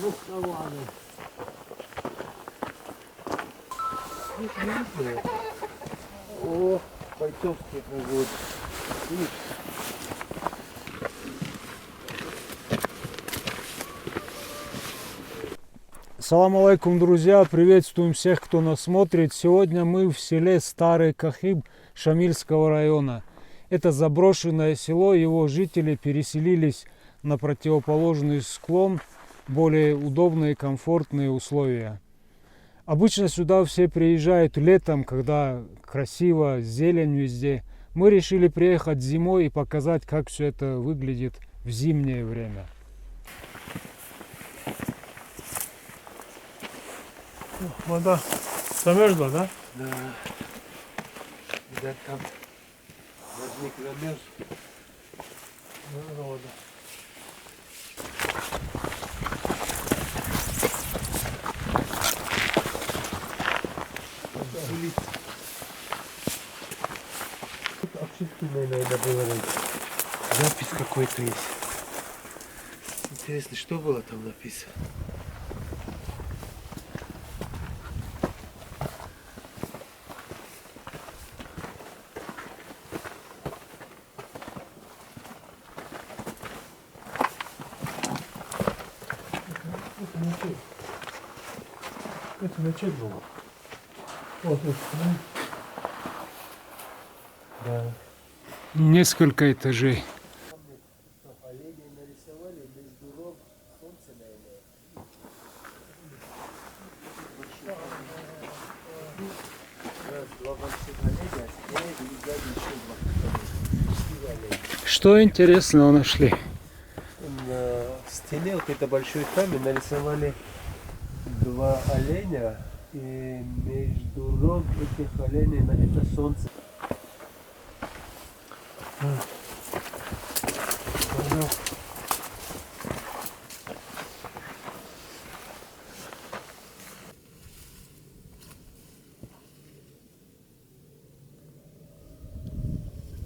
двухтоварный. О, бойцовские проводы. Салам алейкум, друзья! Приветствуем всех, кто нас смотрит. Сегодня мы в селе Старый Кахиб Шамильского района. Это заброшенное село, его жители переселились на противоположный склон, более удобные и комфортные условия. Обычно сюда все приезжают летом, когда красиво, зелень везде. Мы решили приехать зимой и показать, как все это выглядит в зимнее время. Вода замерзла, да? Да. Видать, там возник замерз. Вода. Общественное надо было найти. Запись какой-то есть. Интересно, что было там написано? Это мечеть было. Вот, вот. Да. Несколько этажей. Оленей нарисовали между рог солнце наверное. Раз, два больших оленя, а спереди и сзади еще два оленя. Что интересного нашли? На стене вот это большой камень нарисовали два оленя, и между рог этих оленей на это солнце.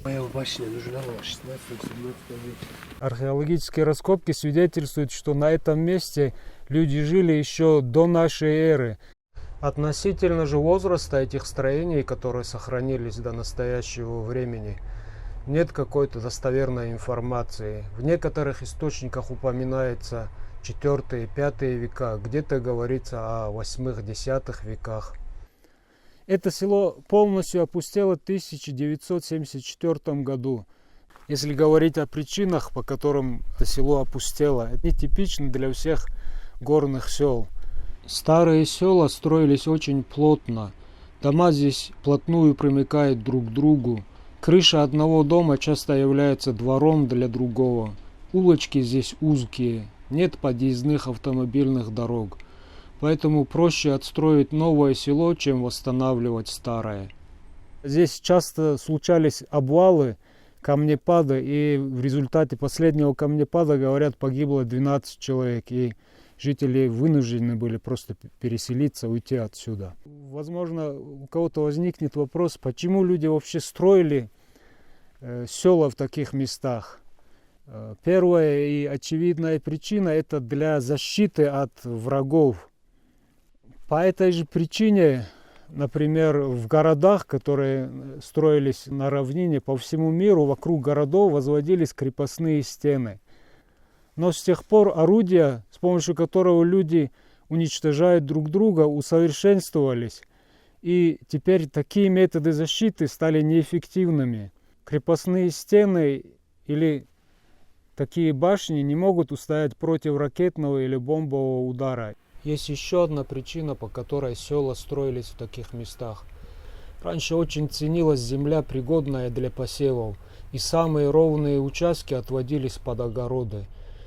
Моя башня нужна была 16-17 века. Археологические раскопки свидетельствуют, что на этом месте люди жили еще до нашей эры. Относительно же возраста этих строений, которые сохранились до настоящего времени, нет какой-то достоверной информации. В некоторых источниках упоминается 4-5 века, где-то говорится о 8-10 веках. Это село полностью опустело в 1974 году. Если говорить о причинах, по которым это село опустело, это нетипично для всех горных сел. Старые села строились очень плотно. Дома здесь вплотную примыкают друг к другу. Крыша одного дома часто является двором для другого. Улочки здесь узкие, нет подъездных автомобильных дорог. Поэтому проще отстроить новое село, чем восстанавливать старое. Здесь часто случались обвалы, камнепады, и в результате последнего камнепада, говорят, погибло 12 человек, и жители вынуждены были просто переселиться, уйти отсюда. Возможно, у кого-то возникнет вопрос, почему люди вообще строили села в таких местах. Первая и очевидная причина – это для защиты от врагов. По этой же причине, например, в городах, которые строились на равнине по всему миру, вокруг городов возводились крепостные стены. Но с тех пор орудия, с помощью которого люди уничтожают друг друга, усовершенствовались. И теперь такие методы защиты стали неэффективными. Крепостные стены или такие башни не могут устоять против ракетного или бомбового удара. Есть еще одна причина, по которой села строились в таких местах. Раньше очень ценилась земля, пригодная для посевов, и самые ровные участки отводились под огороды.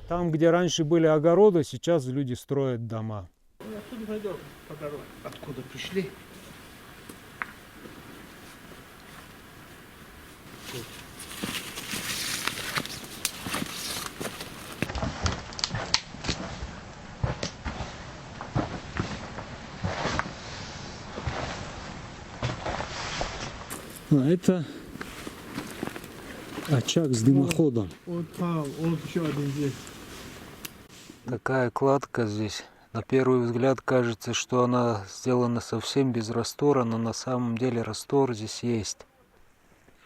Там, где раньше были огороды, сейчас люди строят дома. Откуда пойдем по дороге? Откуда пришли? Это очаг с дымоходом. Вот там, вот еще один здесь. Такая кладка здесь. На первый взгляд кажется, что она сделана совсем без раствора, но на самом деле раствор здесь есть.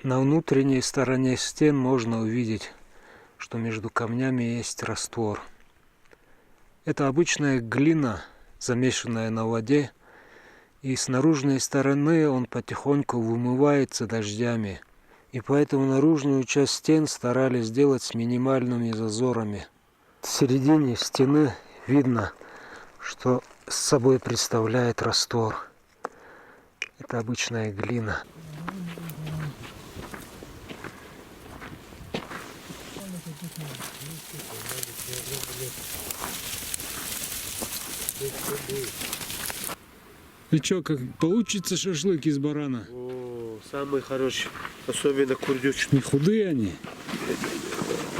На внутренней стороне стен можно увидеть, что между камнями есть раствор. Это обычная глина, замешанная на воде, и с наружной стороны он потихоньку вымывается дождями. И поэтому наружную часть стен старались сделать с минимальными зазорами. В середине стены видно, что с собой представляет раствор. Это обычная глина. И что, как получится шашлык из барана? О, самый хороший, особенно курдючный. Не худые они?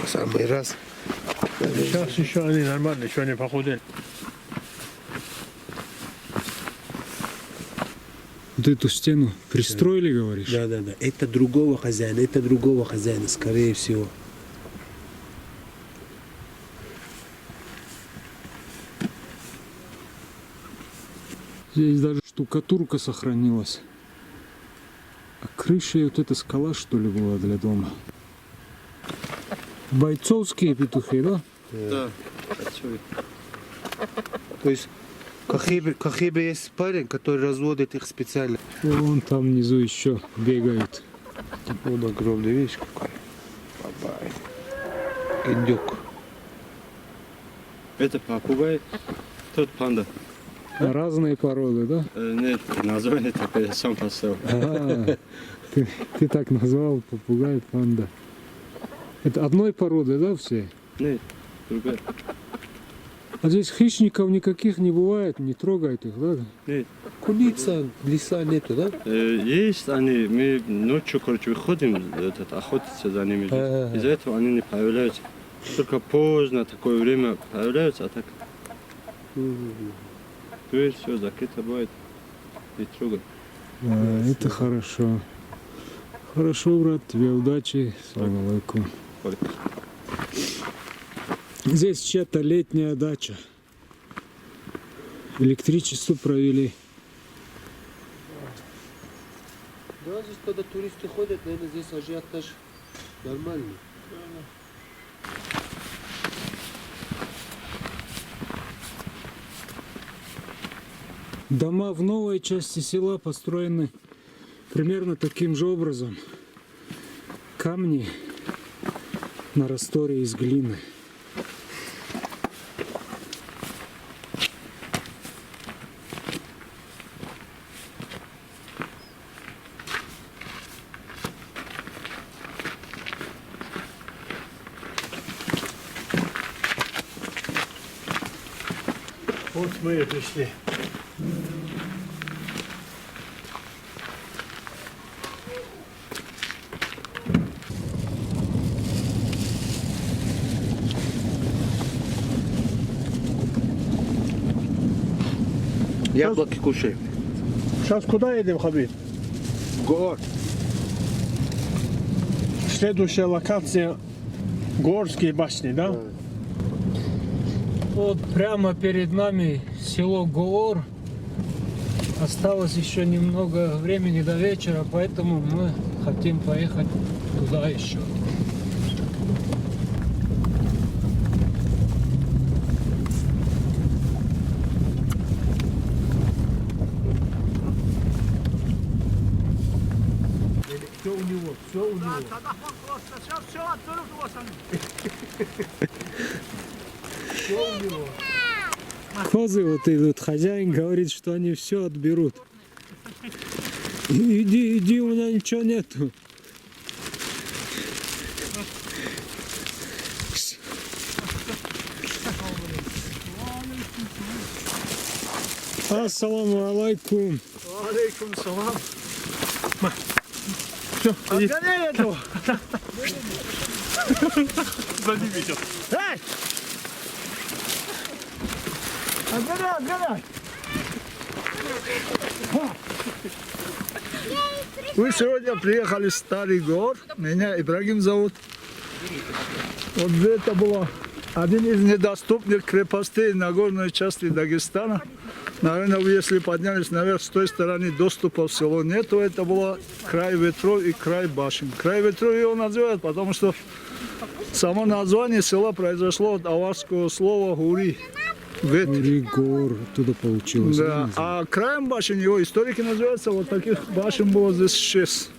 Самый раз. Сейчас еще они нормальные, еще они похудели. Вот эту стену пристроили, говоришь? Да. Это другого хозяина, скорее всего. Здесь даже штукатурка сохранилась. А крыша и вот эта скала, что ли, была для дома. Бойцовские петухи, да? Да. То есть Кахибе есть парень, который разводит их специально. Вон там внизу еще бегают. Он огромный, видишь какой? Бабай. Индюк. Это попугай, тот панда. Разные породы, да? Нет, название такое, я сам поставил. А, ты так назвал, попугай, панда. Это одной породы, да, все? Нет, другая. А здесь хищников никаких не бывает, не трогает их, да? Нет. Куница, лиса нету, да? Есть они, мы ночью, короче, выходим охотиться за ними. Из-за этого они не появляются. Только поздно такое время появляются, а так дверь все закрыто бывает. Не трогай. Это хорошо. Хорошо, брат, тебе удачи. Салам алейкум. Здесь чья-то летняя дача. Электричество провели. Да, здесь когда туристы ходят, наверное, здесь ажиотаж нормальный. Дома в новой части села построены примерно таким же образом. Камни на растворе из глины. Вот мы и пришли. Яблоки кушаем. Сейчас куда едем, Хабиб? Гор. Следующая локация Горские башни, да? Вот прямо перед нами село Гоор. Осталось еще немного времени до вечера, поэтому мы хотим поехать туда еще. Все у него, все у него. Все у него. Козы вот идут, хозяин говорит, что они все отберут. Иди, у меня ничего нету. Ассаламу алейкум. Алейкум салам. Все, отгоняй этого. За ним идет. Эй! Отгоняй! Мы сегодня приехали в Старый Гор. Меня Ибрагим зовут. Вот это было один из недоступных крепостей Нагорной части Дагестана. Наверное, вы если поднялись наверх, с той стороны доступа в село нету. Это было край ветров и край башен. Край ветров его называют, потому что само название села произошло от аварского слова «гури». Ветер. Ригор оттуда получилось. Да. А краем башен его историки называются, вот таких башен было здесь 6.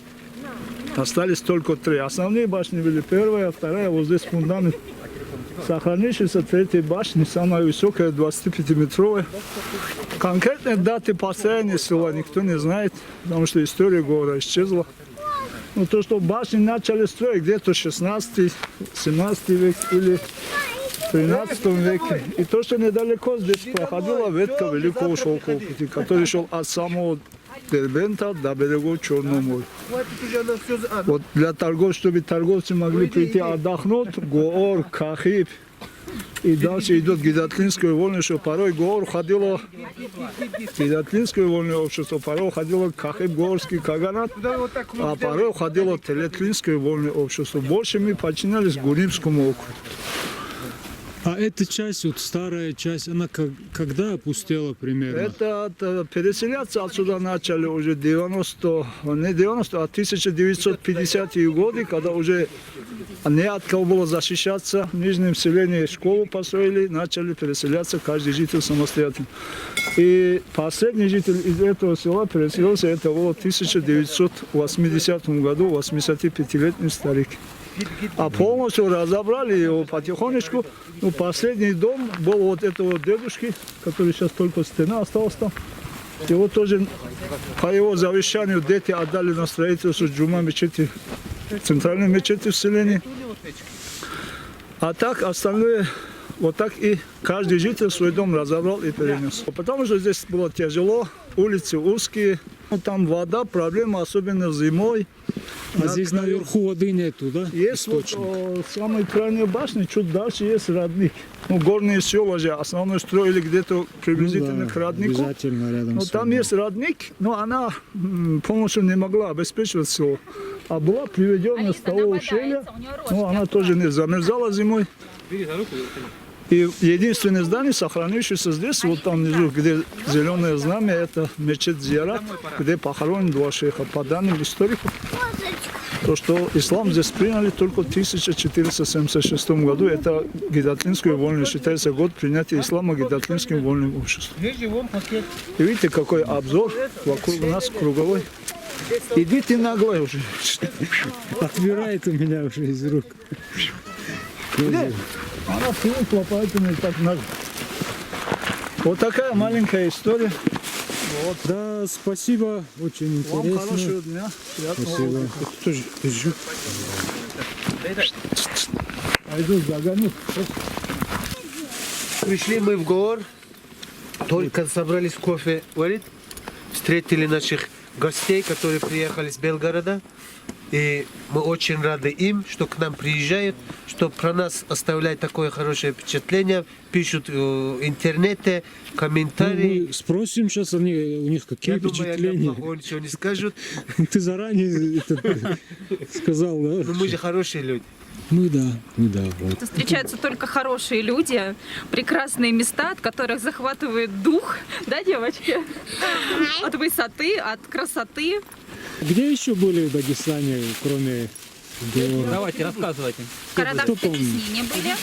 Остались только 3. Основные башни были первая, вторая, вот здесь фундамент. Сохранившаяся третья башня, самая высокая, 25-метровая. Конкретные даты построения села никто не знает, потому что история города исчезла. Но то, что башни начали строить где-то 16-17 век или 13 веке. И то, что недалеко здесь проходила ветка Великого Шелкового пути, который шел от самого Дербента до берегов Черного моря. Вот для торговцев, чтобы торговцы могли прийти отдохнуть, Гоор, Кахиб, и дальше идет Гидатлинское вольное, что порой Гоор ходило, Гидатлинское вольное общество, порой ходило Кахиб, Гоорский Каганат, а порой ходило Телетлинское вольное общество. Больше мы подчинялись Гуримскому округу. А эта часть, вот старая часть, она когда опустела примерно? Это переселяться отсюда начали уже 1950-е годы, когда уже не от кого было защищаться. В нижнем селении школу построили, начали переселяться, каждый житель самостоятельно. И последний житель из этого села переселился, это было в 1980 году, 85-летний старик. А полностью разобрали его потихонечку. Ну, последний дом был вот этого дедушки, который сейчас только стена осталась там. Его тоже по его завещанию дети отдали на строительство джума мечети, центральной мечети в селении. А так остальное, вот так и каждый житель свой дом разобрал и перенес. Потому что здесь было тяжело, улицы узкие, там вода, проблема, особенно зимой. А здесь наверху воды нету, да? Есть вот самой крайней башни, чуть дальше есть родник. Ну, горные села же основной строили где-то приблизительно к роднику. Обязательно рядом Но с там водой. есть родник, но она полностью не могла обеспечивать село. А была приведена с того ущелья, но она тоже не замерзала зимой. И единственное здание, сохранившееся здесь, вот там внизу, где зеленое знамя, это мечеть Зиярат, где похоронены два шейха. По данным историков, то, что ислам здесь приняли только в 1476 году, это Гидатлинское вольное, считается год принятия ислама Гидатлинским вольным обществом. И видите, какой обзор вокруг нас круговой. Идите нагло уже. Отбирает у меня уже из рук. Она привыкла, поэтому и так надо. Вот такая маленькая история. Вот. Да, спасибо, очень Вам интересно. хорошего дня. Приятного Спасибо. отдыха. Тоже держу. Пойду загоню. Пришли мы в Гоор, только собрались кофе варить, встретили наших гостей, которые приехали с Белгорода. И мы очень рады им, что к нам приезжают, что про нас оставляют такое хорошее впечатление, пишут в интернете, комментарии. Мы спросим сейчас у них какие Я думаю, впечатления. они плохого ничего не скажут. Ты заранее это сказал, да? Но мы же хорошие люди. Мы да. Вот. Встречаются только хорошие люди, прекрасные места, от которых захватывает дух, да, девочки? От высоты, от красоты. Где еще были в Дагестане, кроме Гора? Давайте, рассказывайте. В городах Кто помнит? Тетиснине были.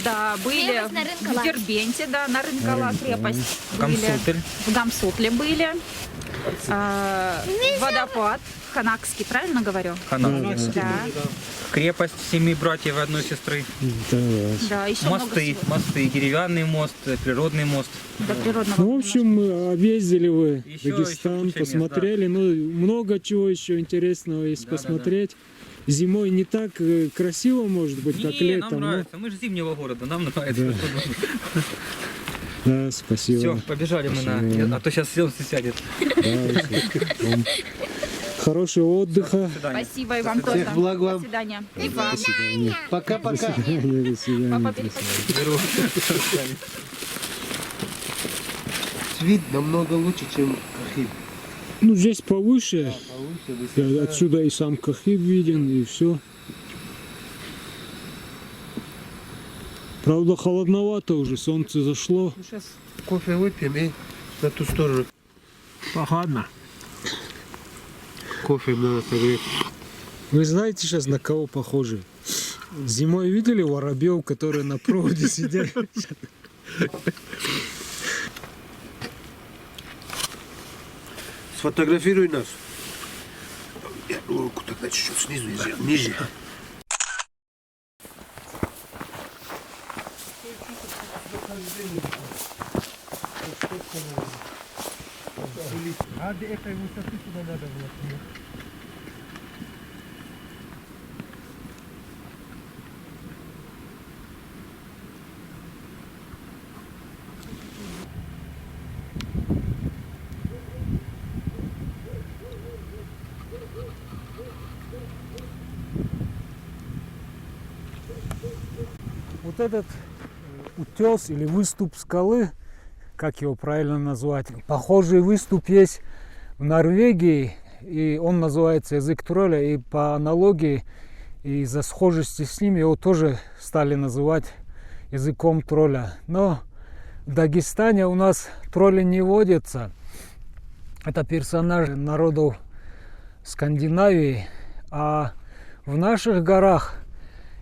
Да, были Крепость на Рынкала. в Дербенте, да, на Рынкала крепость. Были. Гамсутль. В Гамсутле были. Водопад. Ханакский, правильно говорю? Ханан. Да. Крепость 7 братьев и одной сестры. Да. Да, еще Мосты, деревянный мост, природный мост. много до природного. Ну, в общем, объездили вы Еще Дагестан, куча мест, посмотрели. Ну, много чего еще интересного есть посмотреть. Зимой не так красиво, может быть, как Не, нам летом. но- нравится. Мы же зимнего города, нам нравится. Да, спасибо. Все, побежали мы на... А то сейчас солнце сядет. Вам хорошего отдыха. Спасибо и вам тоже. Всех благ вам. До свидания. И вам. До свидания. Пока-пока. До свидания. Папа, переходи. Вид намного лучше, чем Кахиб. Ну, здесь повыше. Повыше, высота. Отсюда и сам Кахиб виден, и все. Правда, холодновато уже, солнце зашло. Ну, сейчас кофе выпьем и на ту сторону. Прохладно. Кофе им надо согреть. Вы знаете сейчас на кого похожи? Зимой видели воробьев, которые на проводе сидят? Сфотографируй нас. Я руку тогда чуть-чуть снизу, ниже. Ради этой высоты сюда надо было. Вот этот утес или выступ скалы, как его правильно назвать, похожий выступ есть в Норвегии, и он называется язык тролля, и по аналогии и из-за схожести с ним его тоже стали называть языком тролля. Но в Дагестане у нас тролли не водятся. Это персонаж народов Скандинавии, а в наших горах,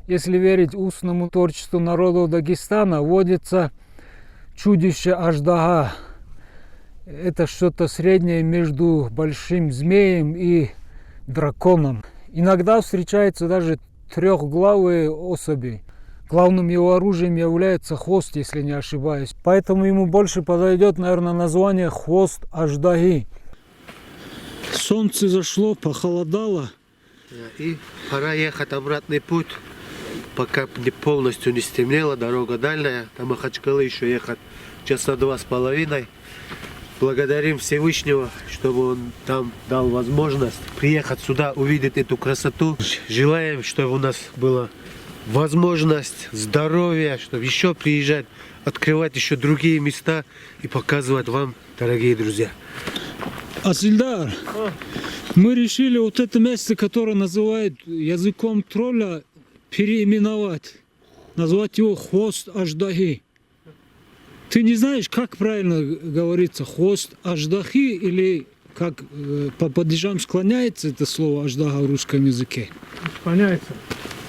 если верить устному творчеству народов Дагестана, водится чудище Аждага. Это что-то среднее между большим змеем и драконом. Иногда встречаются даже трехглавые особи. Главным его оружием является хвост, если не ошибаюсь. Поэтому ему больше подойдет, наверное, название хвост Аждаги. Солнце зашло, похолодало. И пора ехать обратный путь, пока полностью не стемнело, дорога дальняя. До Махачкалы еще ехать часа 2,5. Благодарим Всевышнего, чтобы он там дал возможность приехать сюда, увидеть эту красоту. Желаем, чтобы у нас была возможность, здоровья, чтобы еще приезжать, открывать еще другие места и показывать вам, дорогие друзья. Асильдар, мы решили вот это место, которое называют языком тролля, переименовать. Назвать его хвост Аждаги. Ты не знаешь, как правильно говорится, хвост Аждаги или как по падежам склоняется это слово Аждага в русском языке? Склоняется.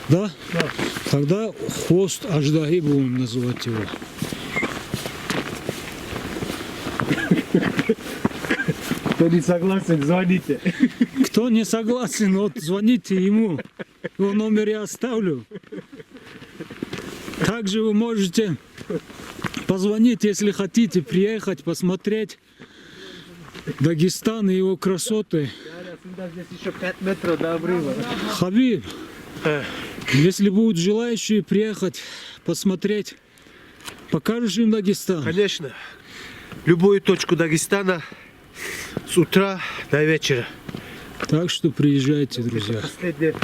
Да? Да. Тогда хвост Аждаги будем называть его. Кто не согласен, звоните. Кто не согласен, вот звоните ему. Его номер я оставлю. Также вы можете позвонить, если хотите приехать, посмотреть Дагестан и его красоты. Здесь еще 5 метров до обрыва. Хабиб, если будут желающие приехать, посмотреть, покажешь им Дагестан? Конечно. Любую точку Дагестана с утра до вечера. Так что приезжайте, друзья. Последнее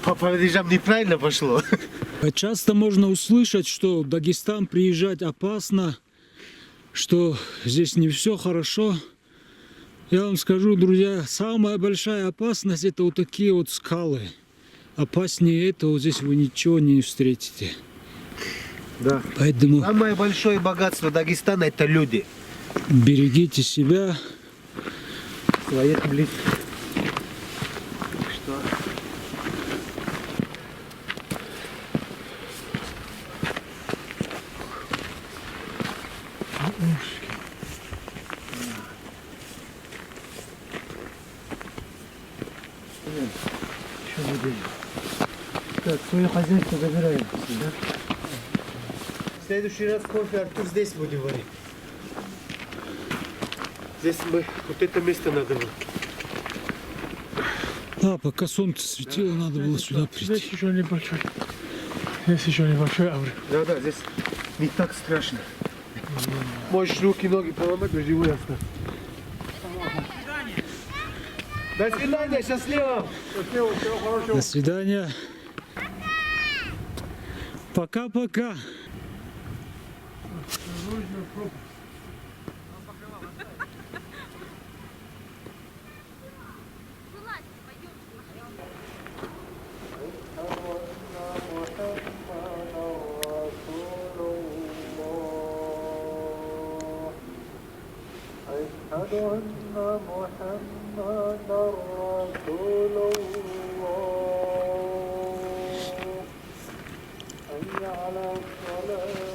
по падежам неправильно пошло. Часто можно услышать, что в Дагестан приезжать опасно, что здесь не все хорошо. Я вам скажу, друзья, самая большая опасность — это вот такие вот скалы. Опаснее этого здесь вы ничего не встретите. Да. Поэтому Самое большое богатство Дагестана — это люди. берегите себя. Своих близких. Что? Что мы делаем? Так, свое хозяйство забираем. Да? В следующий раз кофе, Артур, здесь будем варить. Здесь мы, вот это место надо было. А, пока солнце светило, надо было сюда Здесь прийти. еще небольшой. Здесь еще небольшой обрыв. Да, здесь не так страшно. Можешь руки, ноги поломать, но живой остаться. До свидания, счастливо! До свидания. Пока-пока. حي على الصلاة